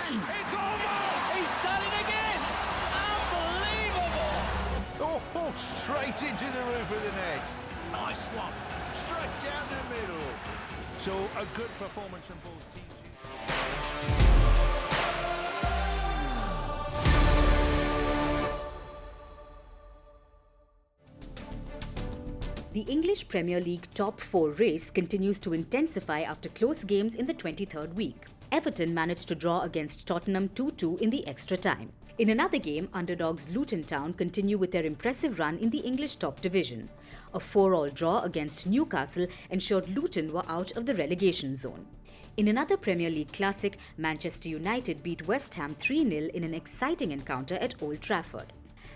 It's over! He's done it again! Unbelievable! Oh, straight into the roof of the net. Nice one. Straight down the middle. So a good performance from both teams. The English Premier League top 4 race continues to intensify after close games in the 23rd week. Everton managed to draw against Tottenham 2-2 in the extra time. In another game, underdogs Luton Town continue with their impressive run in the English top division. A 4-all draw against Newcastle ensured Luton were out of the relegation zone. In another Premier League classic, Manchester United beat West Ham 3-0 in an exciting encounter at Old Trafford.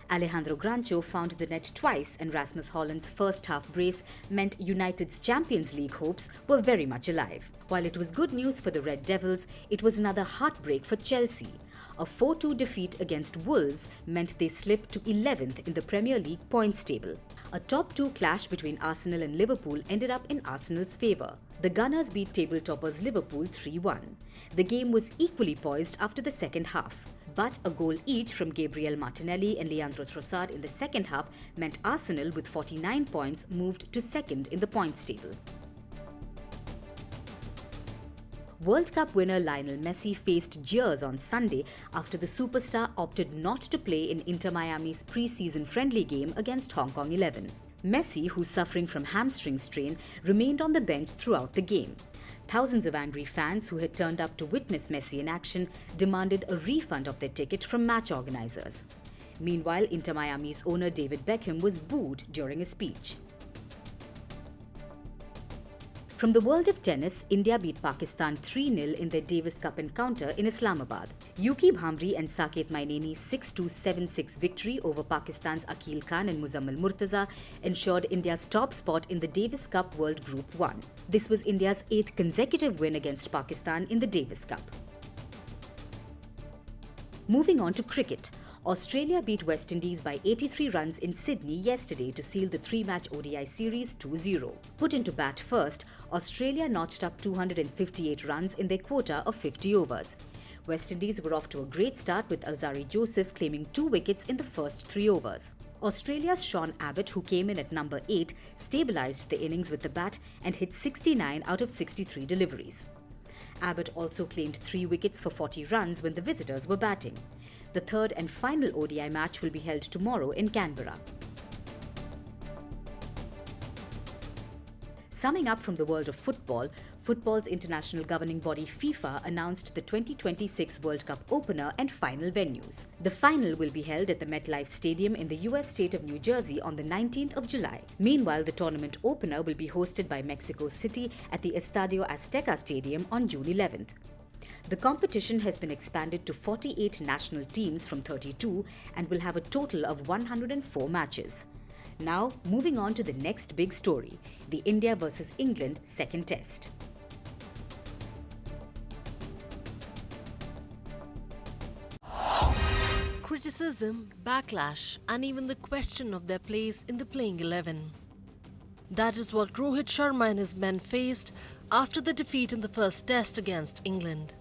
Alejandro Grancho found the net twice, and Rasmus Holland's first-half brace meant United's Champions League hopes were very much alive. While it was good news for the Red Devils, it was another heartbreak for Chelsea. A 4-2 defeat against Wolves meant they slipped to 11th in the Premier League points table. A top-2 clash between Arsenal and Liverpool ended up in Arsenal's favour. The Gunners beat table toppers Liverpool 3-1. The game was equally poised after the second half. But a goal each from Gabriel Martinelli and Leandro Trossard in the second half meant Arsenal, with 49 points, moved to second in the points table. World Cup winner Lionel Messi faced jeers on Sunday after the superstar opted not to play in Inter Miami's pre-season friendly game against Hong Kong 11. Messi, who's suffering from hamstring strain, remained on the bench throughout the game. Thousands of angry fans who had turned up to witness Messi in action demanded a refund of their ticket from match organisers. Meanwhile, Inter Miami's owner David Beckham was booed during a speech. From the world of tennis, India beat Pakistan 3-0 in their Davis Cup encounter in Islamabad. Yuki Bhamri and Saket Mainini's 6-2, 7-6 victory over Pakistan's Akil Khan and Muzammal Murtaza ensured India's top spot in the Davis Cup World Group 1. This was India's 8th consecutive win against Pakistan in the Davis Cup. Moving on to cricket. Australia beat West Indies by 83 runs in Sydney yesterday to seal the 3-match ODI series 2-0. Put into bat first, Australia notched up 258 runs in their quota of 50 overs. West Indies were off to a great start with Alzarri Joseph claiming 2 wickets in the first 3 overs. Australia's Sean Abbott, who came in at number 8, stabilised the innings with the bat and hit 69 out of 63 deliveries. Abbott also claimed 3 wickets for 40 runs when the visitors were batting. The third and final ODI match will be held tomorrow in Canberra. Summing up from the world of football, football's international governing body FIFA announced the 2026 World Cup opener and final venues. The final will be held at the MetLife Stadium in the US state of New Jersey on the 19th of July. Meanwhile, the tournament opener will be hosted by Mexico City at the Estadio Azteca Stadium on June 11th. The competition has been expanded to 48 national teams from 32 and will have a total of 104 matches. Now, moving on to the next big story, the India versus England second test. Criticism, backlash, and even the question of their place in the playing 11. That is what Rohit Sharma and his men faced after the defeat in the first test against England.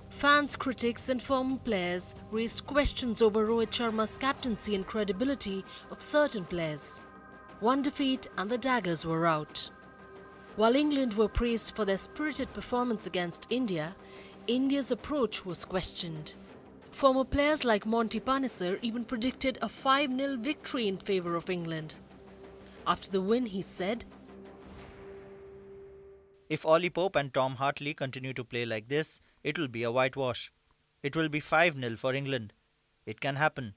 Fans, critics and former players raised questions over Rohit Sharma's captaincy and credibility of certain players. One defeat and the daggers were out. While England were praised for their spirited performance against India, India's approach was questioned. Former players like Monty Panesar even predicted a 5-0 victory in favour of England. After the win, he said, "If Ollie Pope and Tom Hartley continue to play like this, it will be a whitewash. It will be 5-0 for England. It can happen.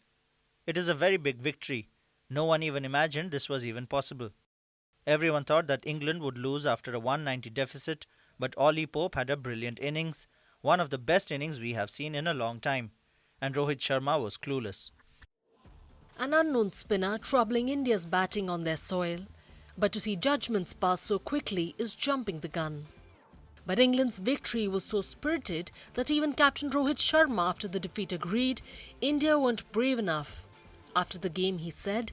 It is a very big victory. No one even imagined this was even possible. Everyone thought that England would lose after a 190 deficit, but Ollie Pope had a brilliant innings, one of the best innings we have seen in a long time, and Rohit Sharma was clueless." An unknown spinner troubling India's batting on their soil, but to see judgments pass so quickly is jumping the gun. But England's victory was so spirited that even Captain Rohit Sharma after the defeat agreed India weren't brave enough. After the game, he said,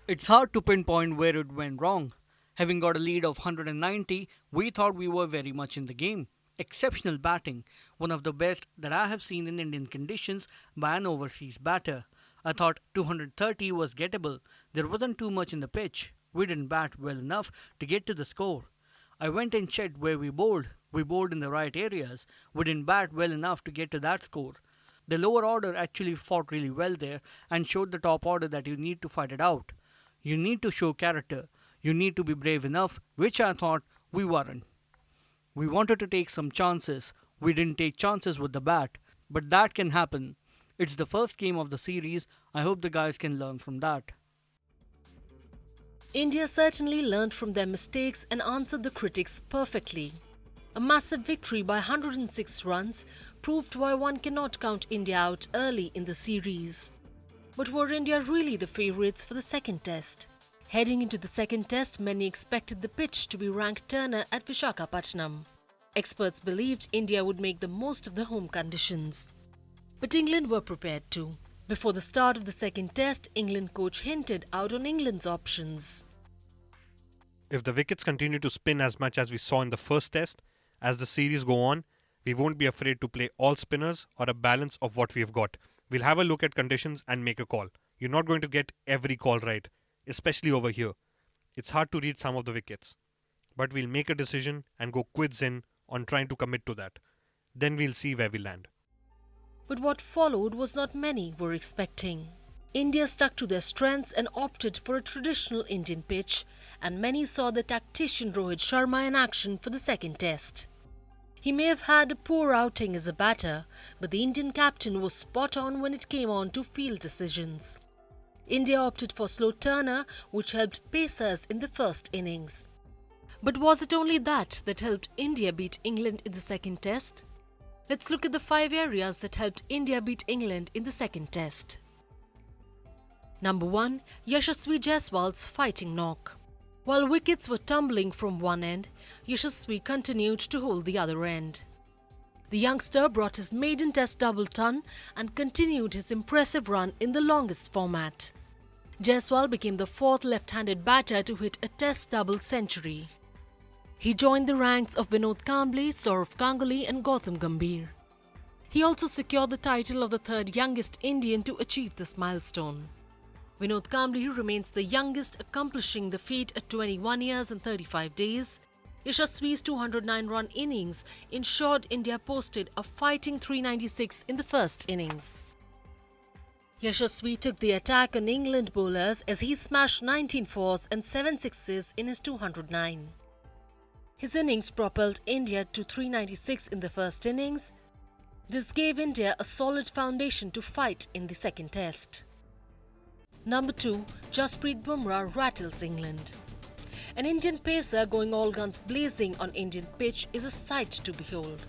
"It's hard to pinpoint where it went wrong. Having got a lead of 190, we thought we were very much in the game. Exceptional batting, one of the best that I have seen in Indian conditions by an overseas batter. I thought 230 was gettable. There wasn't too much in the pitch. We didn't bat well enough to get to the score. I went and checked where we bowled. We bowled in the right areas. We didn't bat well enough to get to that score. The lower order actually fought really well there and showed the top order that you need to fight it out. You need to show character. You need to be brave enough, which I thought we weren't. We wanted to take some chances. We didn't take chances with the bat. But that can happen. It's the first game of the series. I hope the guys can learn from that. India certainly learned from their mistakes and answered the critics perfectly. A massive victory by 106 runs proved why one cannot count India out early in the series. But were India really the favourites for the second test? Heading into the second test, many expected the pitch to be ranked Turner at Visakhapatnam. Experts believed India would make the most of the home conditions. But England were prepared too. Before the start of the second test, England coach hinted out on England's options. If the wickets continue to spin as much as we saw in the first test, as the series go on, we won't be afraid to play all spinners or a balance of what we have got. We'll have a look at conditions and make a call. You're not going to get every call right, especially over here. It's hard to read some of the wickets. But we'll make a decision and go quids in on trying to commit to that. Then we'll see where we land. But what followed was not many were expecting. India stuck to their strengths and opted for a traditional Indian pitch, and many saw the tactician Rohit Sharma in action for the second test. He may have had a poor outing as a batter, but the Indian captain was spot on when it came on to field decisions. India opted for slow Turner, which helped pacers in the first innings. But was it only that helped India beat England in the second test? Let's look at the 5 areas that helped India beat England in the second test. Number 1. Yashasvi Jaiswal's fighting knock. While wickets were tumbling from one end, Yashasvi continued to hold the other end. The youngster brought his maiden test double ton and continued his impressive run in the longest format. Jaiswal became the 4th left-handed batter to hit a test double century. He joined the ranks of Vinod Kambli, Saurav Ganguly and Gautam Gambhir. He also secured the title of the 3rd youngest Indian to achieve this milestone. Vinod Kambli remains the youngest, accomplishing the feat at 21 years and 35 days. Yashasvi's 209-run innings ensured India posted a fighting 396 in the first innings. Yashasvi took the attack on England bowlers as he smashed 19 fours and 7 sixes in his 209. His innings propelled India to 396 in the first innings. This gave India a solid foundation to fight in the second test. Number 2. Jasprit Bumrah rattles England. An Indian pacer going all guns blazing on Indian pitch is a sight to behold.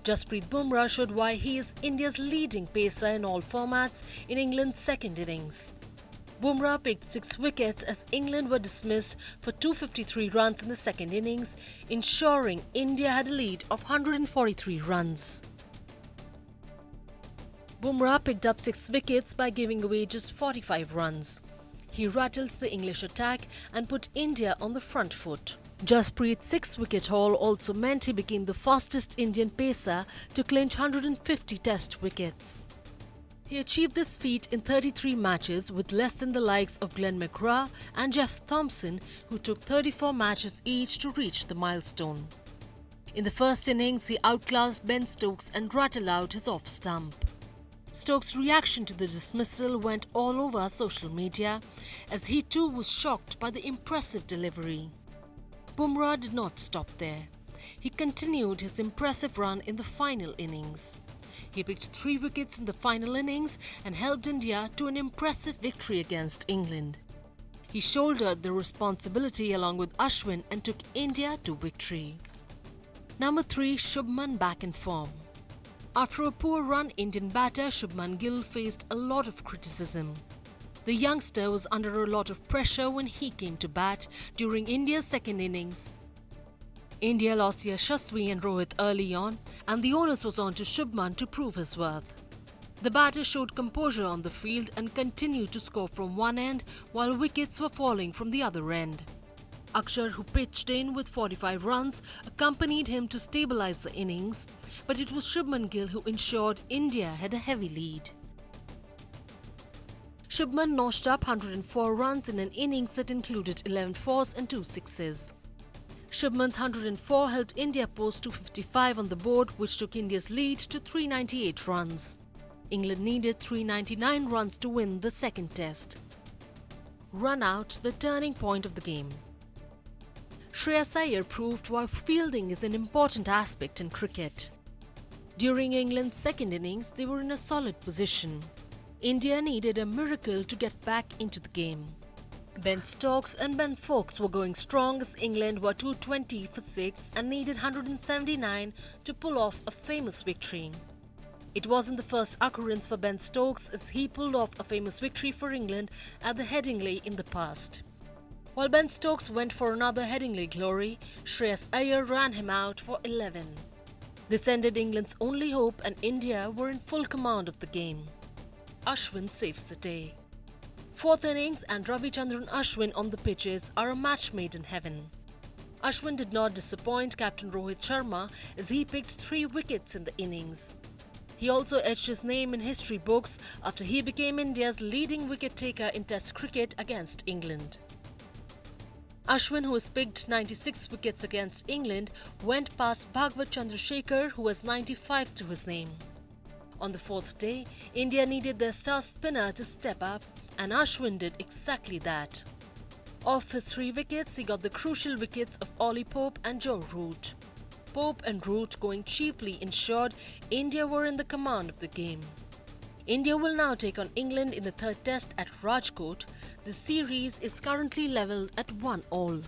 Jasprit Bumrah showed why he is India's leading pacer in all formats in England's second innings. Bumrah picked 6 wickets as England were dismissed for 253 runs in the second innings, ensuring India had a lead of 143 runs. Bumrah picked up 6 wickets by giving away just 45 runs. He rattled the English attack and put India on the front foot. Jasprit's 6-wicket haul also meant he became the fastest Indian pacer to clinch 150 test wickets. He achieved this feat in 33 matches with less than the likes of Glenn McGrath and Jeff Thompson, who took 34 matches each to reach the milestone. In the first innings, he outclassed Ben Stokes and rattled out his off-stump. Stokes' reaction to the dismissal went all over social media, as he too was shocked by the impressive delivery. Bumrah did not stop there. He continued his impressive run in the final innings. He picked 3 wickets in the final innings and helped India to an impressive victory against England. He shouldered the responsibility along with Ashwin and took India to victory. Number 3. Shubman back in form. After a poor run, Indian batter Shubman Gill faced a lot of criticism. The youngster was under a lot of pressure when he came to bat during India's second innings. India lost Yashasvi and Rohit early on, and the onus was on to Shubman to prove his worth. The batter showed composure on the field and continued to score from one end while wickets were falling from the other end. Akshar, who pitched in with 45 runs, accompanied him to stabilise the innings, but it was Shubman Gill who ensured India had a heavy lead. Shubman notched up 104 runs in an innings that included 11 fours and 2 sixes. Shubman's 104 helped India post 255 on the board, which took India's lead to 398 runs. England needed 399 runs to win the second test. Run out, the turning point of the game. Shreyas Iyer proved why fielding is an important aspect in cricket. During England's second innings, they were in a solid position. India needed a miracle to get back into the game. Ben Stokes and Ben Foakes were going strong as England were 220 for 6 and needed 179 to pull off a famous victory. It wasn't the first occurrence for Ben Stokes as he pulled off a famous victory for England at the Headingley in the past. While Ben Stokes went for another Headingley glory, Shreyas Iyer ran him out for 11. This ended England's only hope and India were in full command of the game. Ashwin saves the day. Fourth innings and Ravichandran Ashwin on the pitches are a match made in heaven. Ashwin did not disappoint captain Rohit Sharma as he picked 3 wickets in the innings. He also etched his name in history books after he became India's leading wicket taker in Test cricket against England. Ashwin, who has picked 96 wickets against England, went past Bhagwat Chandrasekhar, who has 95 to his name. On the 4th day, India needed their star spinner to step up, and Ashwin did exactly that. Off his 3 wickets, he got the crucial wickets of Ollie Pope and Joe Root. Pope and Root going cheaply ensured India were in the command of the game. India will now take on England in the 3rd test at Rajkot. The series is currently levelled at 1-1.